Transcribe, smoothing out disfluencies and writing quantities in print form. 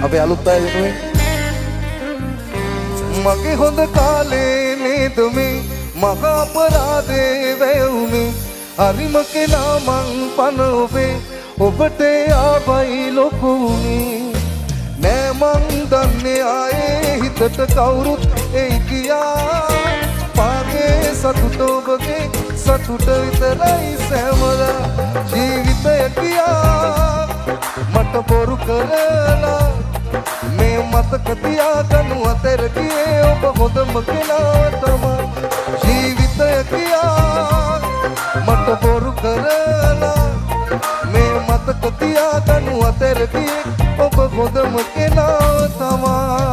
අපේ අලුත් අය වෙනුවෙන් මගේ හොඳ කාලේ නේද මේ මහා අපරාධේ වැයුනේ හරිම කෙනා මං පන ඔබට ආවයි ලොකුනේ නෑ මං දන්නේ ආයේ හිතට කවුරුත් එයි කියා පාගේ සතුට ඔබගේ සතුට විතරයි සෑමලා ජීවිතය කියා මට බොරු කරලා මේ මතක තියාගනු අතර ගියේ ඔබ හොඳම කෙනා තමයි ජීවිතය කියා මට බොරු කරලා මේ මතක තියාගනු අතර ගියේ ඔබ හොඳම කෙනා තමයි